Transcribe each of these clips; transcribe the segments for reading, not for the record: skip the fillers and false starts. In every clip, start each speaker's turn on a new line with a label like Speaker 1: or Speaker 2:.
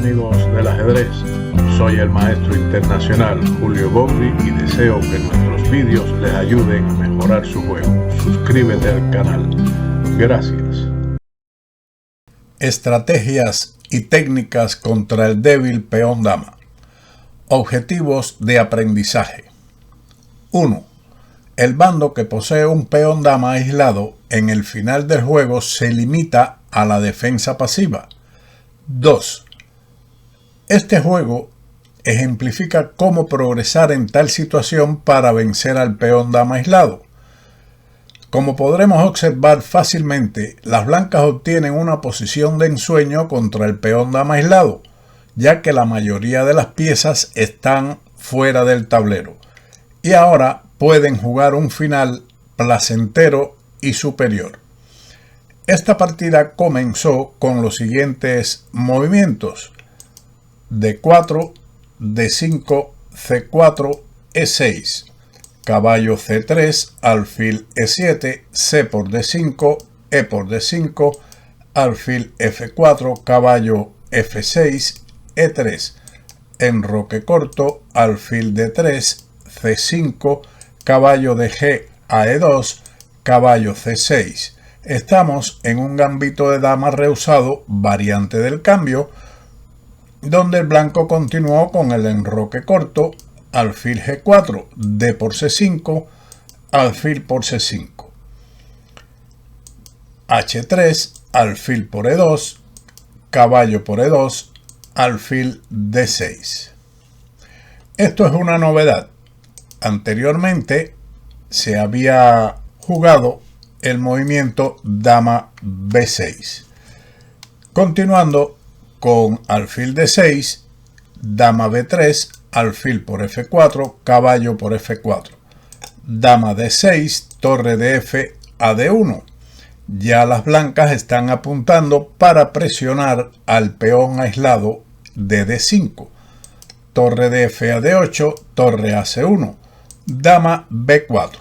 Speaker 1: amigos del ajedrez, soy el maestro internacional Julio Bobri y deseo que nuestros vídeos les ayuden a mejorar su juego. Suscríbete al canal. Gracias. Estrategias y técnicas contra el débil peón dama. Objetivos de aprendizaje. 1. El bando que posee un peón dama aislado en el final del juego se limita a la defensa pasiva. 2. Este juego ejemplifica cómo progresar en tal situación para vencer al peón dama aislado. Como podremos observar fácilmente, las blancas obtienen una posición de ensueño contra el peón dama aislado, ya que la mayoría de las piezas están fuera del tablero, y ahora pueden jugar un final placentero y superior. Esta partida comenzó con los siguientes movimientos: D4, D5, C4, E6, caballo C3, alfil E7, C por D5, E por D5, alfil F4, caballo F6, E3, enroque corto, alfil D3, C5, caballo de G a E2, caballo C6. Estamos en un gambito de dama rehusado, variante del cambio, donde el blanco continuó con el enroque corto, alfil G4, D por C5, alfil por C5, H3, alfil por E2, caballo por E2, alfil D6. Esto es una novedad. Anteriormente se había jugado el movimiento dama B6. Continuando con alfil D6, dama B3, alfil por F4, caballo por F4, dama D6, torre de F a D1. Ya las blancas están apuntando para presionar al peón aislado de D5, torre de F a D8, torre a C1, dama B4.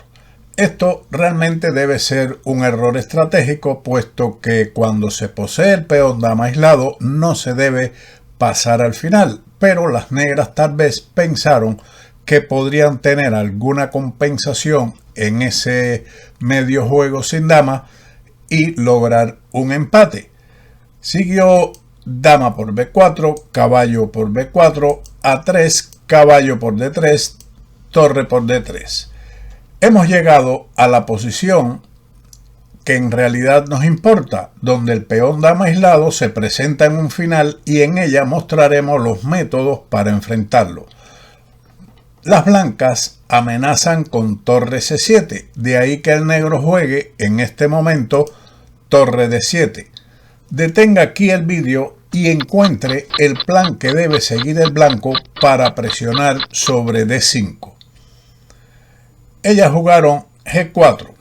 Speaker 1: Esto realmente debe ser un error estratégico, puesto que cuando se posee el peón dama aislado no se debe pasar al final, pero las negras tal vez pensaron que podrían tener alguna compensación en ese medio juego sin dama y lograr un empate. Siguió dama por B4, caballo por B4, A3, caballo por D3, torre por D3. Hemos llegado a la posición que en realidad nos importa, donde el peón dama aislado se presenta en un final y en ella mostraremos los métodos para enfrentarlo. Las blancas amenazan con torre C7, de ahí que el negro juegue en este momento torre D7. Detenga aquí el vídeo y encuentre el plan que debe seguir el blanco para presionar sobre D5. Ellas jugaron G4,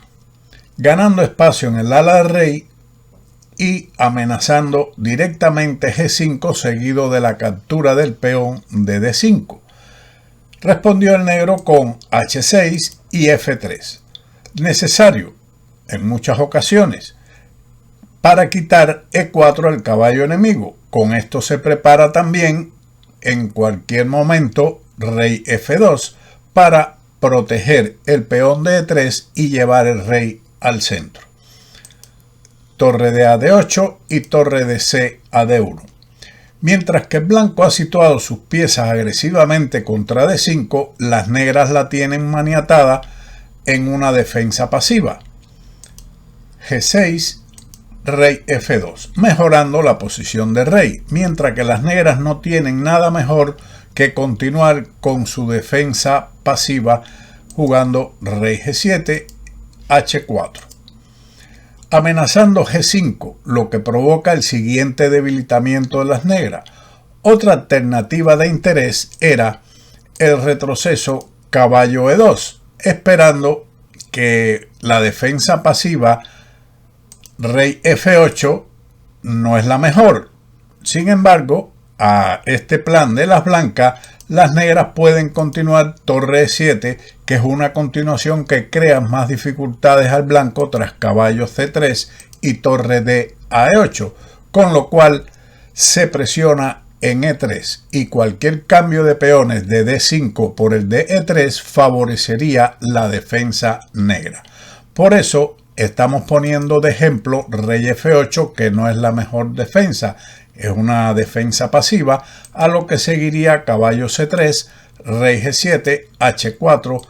Speaker 1: ganando espacio en el ala del rey y amenazando directamente G5 seguido de la captura del peón de D5. Respondió el negro con H6 y F3, necesario en muchas ocasiones para quitar E4 al caballo enemigo. Con esto se prepara también en cualquier momento rey F2 para proteger el peón de E3 y llevar el rey al centro. Torre de A D8 y torre de C a D1. Mientras que el blanco ha situado sus piezas agresivamente contra D5, las negras la tienen maniatada en una defensa pasiva. G6, rey F2, mejorando la posición de rey, mientras que las negras no tienen nada mejor que continuar con su defensa pasiva jugando rey G7, H4, amenazando G5, lo que provoca el siguiente debilitamiento de las negras. Otra alternativa de interés era el retroceso caballo E2, esperando que la defensa pasiva rey F8 no es la mejor. Sin embargo, a este plan de las blancas, las negras pueden continuar torre E7, que es una continuación que crea más dificultades al blanco tras caballo C3 y torre D a E8, con lo cual se presiona en E3 y cualquier cambio de peones de D5 por el de E3 favorecería la defensa negra. Por eso estamos poniendo de ejemplo rey F8, que no es la mejor defensa, es una defensa pasiva, a lo que seguiría caballo C3, rey G7, H4,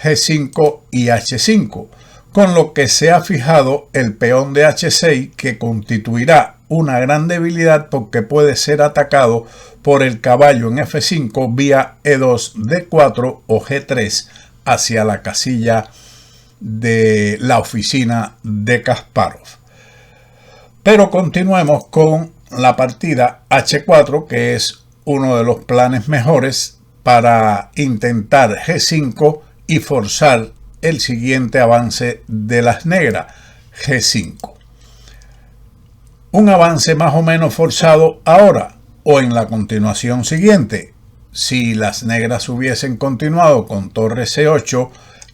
Speaker 1: G5 y H5, con lo que se ha fijado el peón de H6, que constituirá una gran debilidad porque puede ser atacado por el caballo en F5 vía E2, D4 o G3 hacia la casilla de la oficina de Kasparov. Pero continuemos con la partida H4, que es uno de los planes mejores para intentar G5 y forzar el siguiente avance de las negras, G5. Un avance más o menos forzado ahora o en la continuación siguiente. Si las negras hubiesen continuado con torre C8,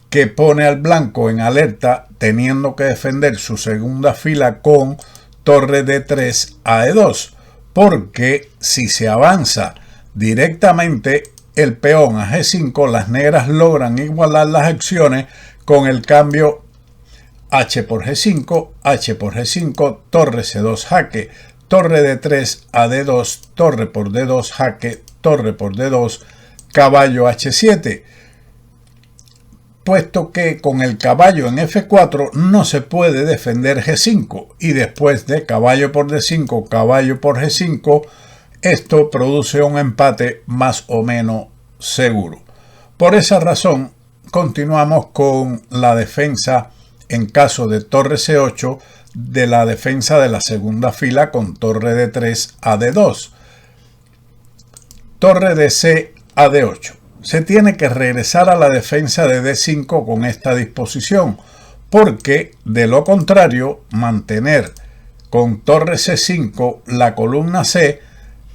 Speaker 1: que pone al blanco en alerta, teniendo que defender su segunda fila con torre D3 a E2, porque si se avanza directamente el peón a G5, las negras logran igualar las acciones con el cambio H por G5, H por G5, torre C2 jaque, torre D3 a D2, torre por D2 jaque, torre por D2, caballo H7. Puesto que con el caballo en F4 no se puede defender G5 y después de caballo por D5, caballo por G5, esto produce un empate más o menos seguro. Por esa razón, continuamos con la defensa en caso de torre C8 de la defensa de la segunda fila con torre D3 a D2, torre de C a D8. Se tiene que regresar a la defensa de D5 con esta disposición, porque de lo contrario, mantener con torre C5 la columna C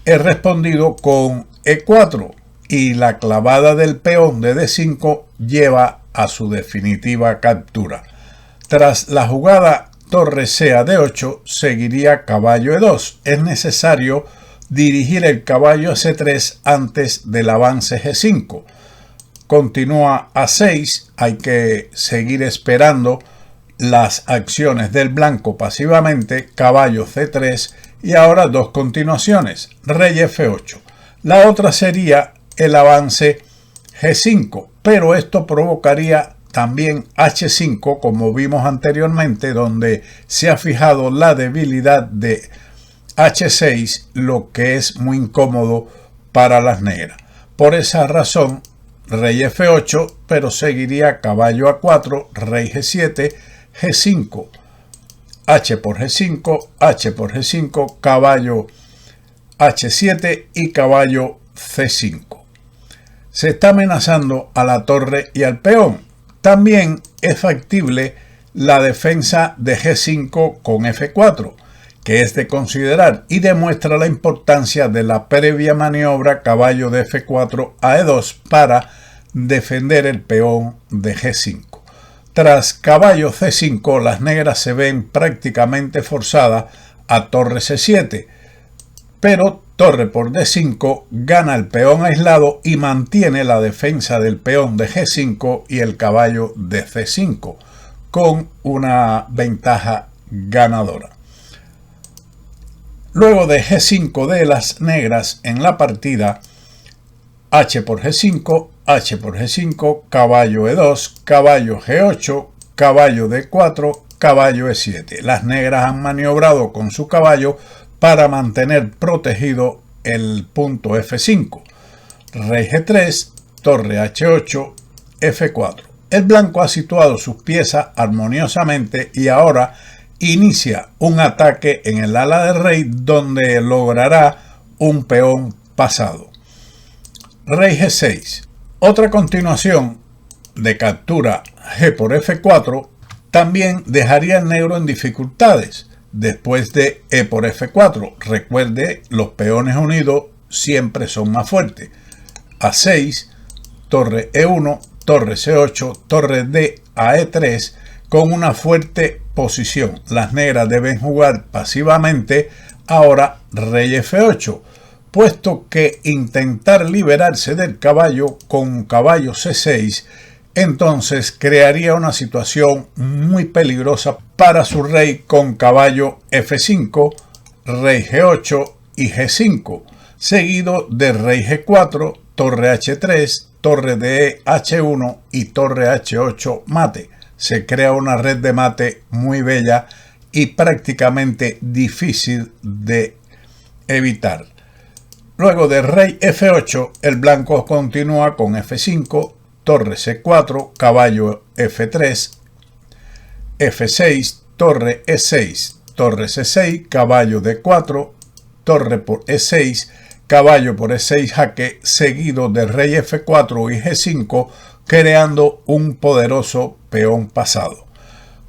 Speaker 1: es respondido con E4 y la clavada del peón de D5 lleva a su definitiva captura. Tras la jugada torre C a D8 seguiría caballo E2. Es necesario dirigir el caballo a C3 antes del avance G5. Continúa a 6, hay que seguir esperando las acciones del blanco pasivamente, caballo C3 y ahora dos continuaciones, rey F8. La otra sería el avance G5, pero esto provocaría también H5, como vimos anteriormente, donde se ha fijado la debilidad de H6, lo que es muy incómodo para las negras. Por esa razón, rey F8, pero seguiría caballo A4, rey G7, G5, H por G5, H por G5, caballo H7 y caballo C5. Se está amenazando a la torre y al peón. También es factible la defensa de G5 con F4, que es de considerar y demuestra la importancia de la previa maniobra caballo de F4 a E2 para defender el peón de G5. Tras caballo C5, las negras se ven prácticamente forzadas a torre C7, pero torre por D5 gana el peón aislado y mantiene la defensa del peón de G5 y el caballo de C5, con una ventaja ganadora. Luego de G5 de las negras en la partida, H por G5, H por G5, caballo E2, caballo G8, caballo D4, caballo E7. Las negras han maniobrado con su caballo para mantener protegido el punto F5. Rey G3, torre H8, F4. El blanco ha situado sus piezas armoniosamente y ahora inicia un ataque en el ala del rey donde logrará un peón pasado. Rey G6. Otra continuación de captura G por F4 también dejaría al negro en dificultades después de E por F4. Recuerde, los peones unidos siempre son más fuertes. A6, torre E1, torre C8, torre D a E3 con una fuerte posición. Las negras deben jugar pasivamente ahora rey F8, puesto que intentar liberarse del caballo con caballo C6 entonces crearía una situación muy peligrosa para su rey con caballo F5, rey G8 y G5, seguido de rey G4, torre H3, torre de H1 y torre H8 mate. Se crea una red de mate muy bella y prácticamente difícil de evitar. Luego de rey F8, el blanco continúa con F5, torre C4, caballo F3, F6, torre E6, torre C6, caballo D4, torre por E6, caballo por E6 jaque, seguido de rey F4 y G5, creando un poderoso peón pasado.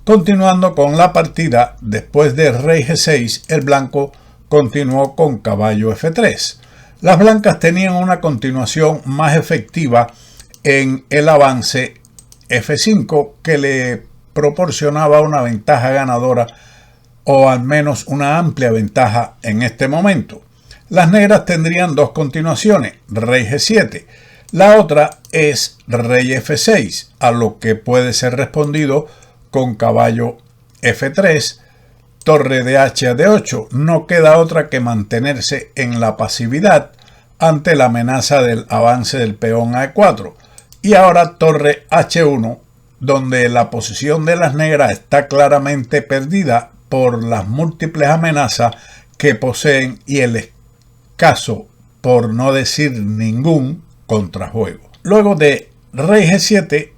Speaker 1: Continuando con la partida, después de rey G6, el blanco continuó con caballo F3. Las blancas tenían una continuación más efectiva en el avance F5 que le proporcionaba una ventaja ganadora o al menos una amplia ventaja en este momento. Las negras tendrían dos continuaciones, rey G7. La otra es rey F6, a lo que puede ser respondido con caballo F3, torre de H a D8. No queda otra que mantenerse en la pasividad ante la amenaza del avance del peón a E4. Y ahora torre H1, donde la posición de las negras está claramente perdida por las múltiples amenazas que poseen y el escaso, por no decir ningún, contrajuego. Luego de rey G7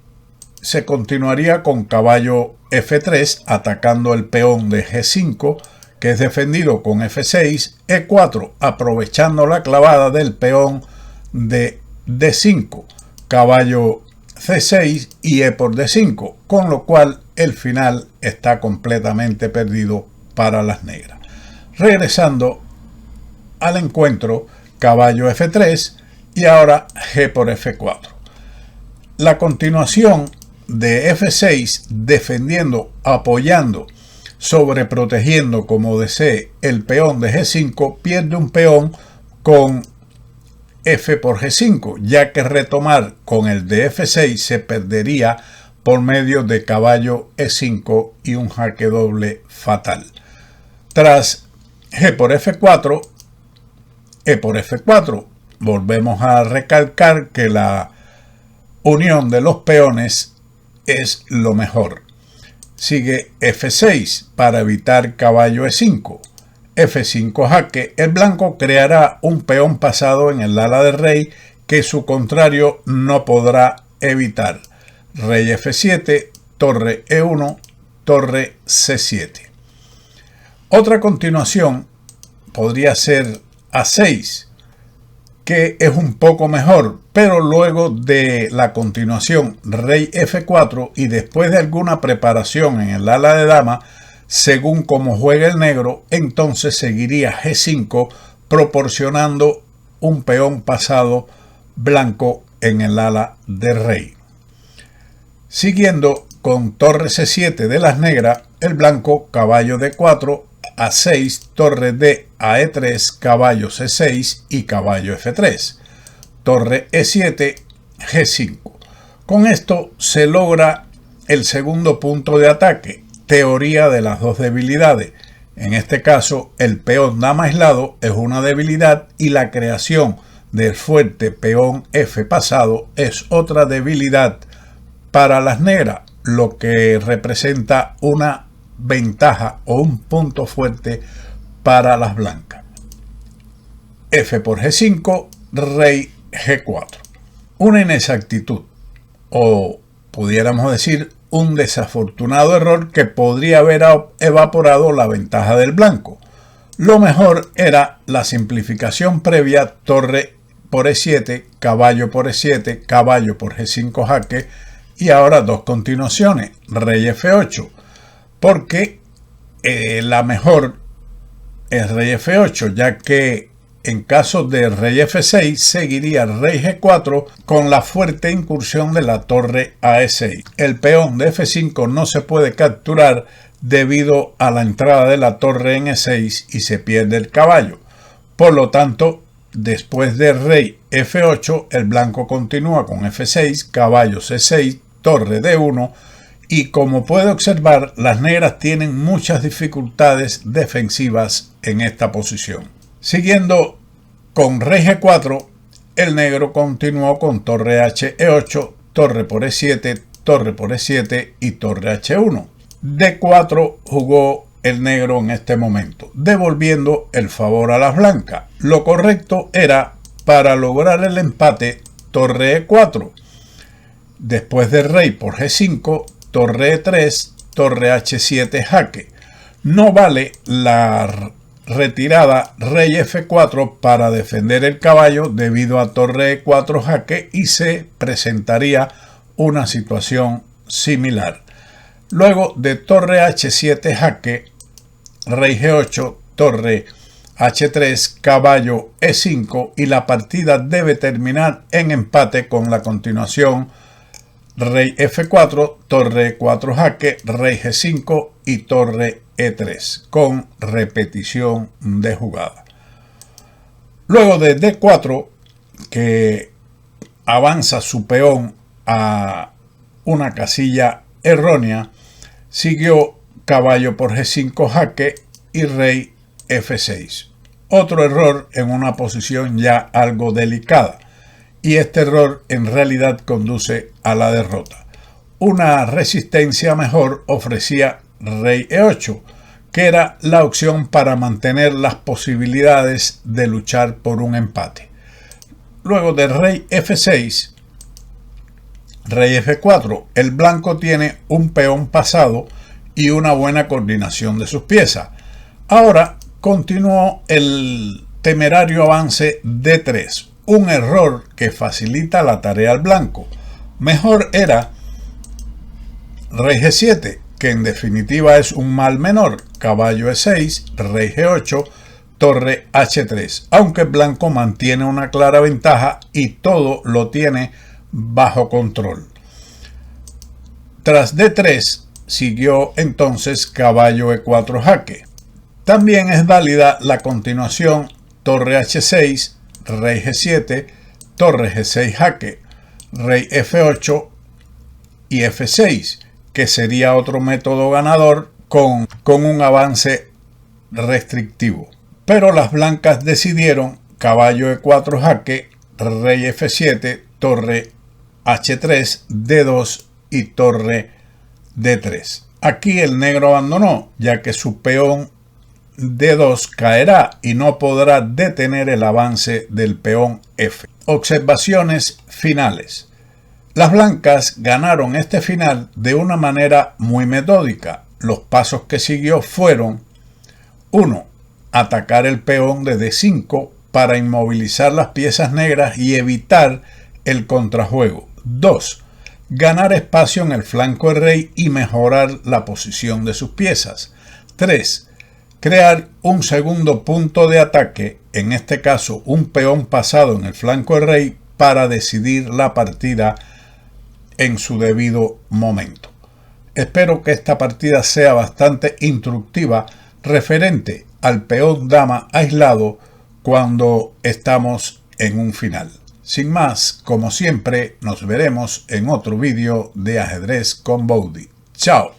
Speaker 1: se continuaría con caballo F3 atacando el peón de G5, que es defendido con F6, E4 aprovechando la clavada del peón de D5, caballo C6 y E por D5, con lo cual el final está completamente perdido para las negras. Regresando al encuentro, caballo F3 y ahora G por F4. La continuación de F6 defendiendo, apoyando, sobreprotegiendo como desee el peón de G5, pierde un peón con F por G5, ya que retomar con el de F6 se perdería por medio de caballo E5 y un jaque doble fatal. Tras G por F4, E por F4, volvemos a recalcar que la unión de los peones es lo mejor. Sigue F6 para evitar caballo E5. F5 jaque, el blanco creará un peón pasado en el ala del rey que su contrario no podrá evitar. Rey F7, torre E1, torre C7. Otra continuación podría ser A6, que es un poco mejor, pero luego de la continuación rey F4 y después de alguna preparación en el ala de dama, según como juega el negro, entonces seguiría G5 proporcionando un peón pasado blanco en el ala de rey. Siguiendo con torre C7 de las negras, el blanco caballo D4, A6, torre D a E3, caballo C6 y caballo F3, torre E7, G5. Con esto se logra el segundo punto de ataque, teoría de las dos debilidades. En este caso, el peón dama aislado es una debilidad y la creación del fuerte peón F pasado es otra debilidad para las negras, lo que representa una ventaja o un punto fuerte para las blancas. F por G5, rey G4. Una inexactitud, o pudiéramos decir un desafortunado error que podría haber evaporado la ventaja del blanco. Lo mejor era la simplificación previa, torre por E7, caballo por E7, caballo por G5 jaque y ahora dos continuaciones, rey F8, porque la mejor es rey F8, ya que en caso de rey F6 seguiría rey G4 con la fuerte incursión de la torre a E6. El peón de F5 no se puede capturar debido a la entrada de la torre en E6 y se pierde el caballo. Por lo tanto, después de rey F8, el blanco continúa con F6, caballo C6, torre D1, y como puede observar, las negras tienen muchas dificultades defensivas en esta posición. Siguiendo con rey G4, el negro continuó con torre H E8, torre por E7, torre por E7 y torre H1. D4 jugó el negro en este momento, devolviendo el favor a las blancas. Lo correcto era, para lograr el empate, torre E4. Después de rey por G5, torre E3, torre H7 jaque. No vale la retirada rey F4 para defender el caballo debido a torre E4 jaque y se presentaría una situación similar. Luego de torre H7 jaque, rey G8, torre H3, caballo E5 y la partida debe terminar en empate con la continuación rey F4, torre E4 jaque, rey G5 y torre E3 con repetición de jugada. Luego de D4, que avanza su peón a una casilla errónea, siguió caballo por G5 jaque y rey F6. Otro error en una posición ya algo delicada, y este error en realidad conduce a la derrota. Una resistencia mejor ofrecía rey E8, que era la opción para mantener las posibilidades de luchar por un empate. Luego de rey F6, rey F4, el blanco tiene un peón pasado y una buena coordinación de sus piezas. Ahora continuó el temerario avance D3, un error que facilita la tarea al blanco. Mejor era rey G7, que en definitiva es un mal menor, caballo E6, rey G8, torre H3, aunque el blanco mantiene una clara ventaja y todo lo tiene bajo control. Tras D3 siguió entonces caballo E4 jaque. También es válida la continuación torre H6, rey G7, torre G6 jaque, rey F8 y F6, que sería otro método ganador con un avance restrictivo. Pero las blancas decidieron caballo E4 jaque, rey F7, torre H3, D2 y torre D3. Aquí el negro abandonó, ya que su peón D2 caerá y no podrá detener el avance del peón F. Observaciones finales. Las blancas ganaron este final de una manera muy metódica. Los pasos que siguió fueron: 1. Atacar el peón de D5 para inmovilizar las piezas negras y evitar el contrajuego. 2. Ganar espacio en el flanco del rey y mejorar la posición de sus piezas. 3. Crear un segundo punto de ataque, en este caso un peón pasado en el flanco del rey, para decidir la partida en su debido momento. Espero que esta partida sea bastante instructiva referente al peón dama aislado cuando estamos en un final. Sin más, como siempre, nos veremos en otro vídeo de Ajedrez con Bowdy. ¡Chao!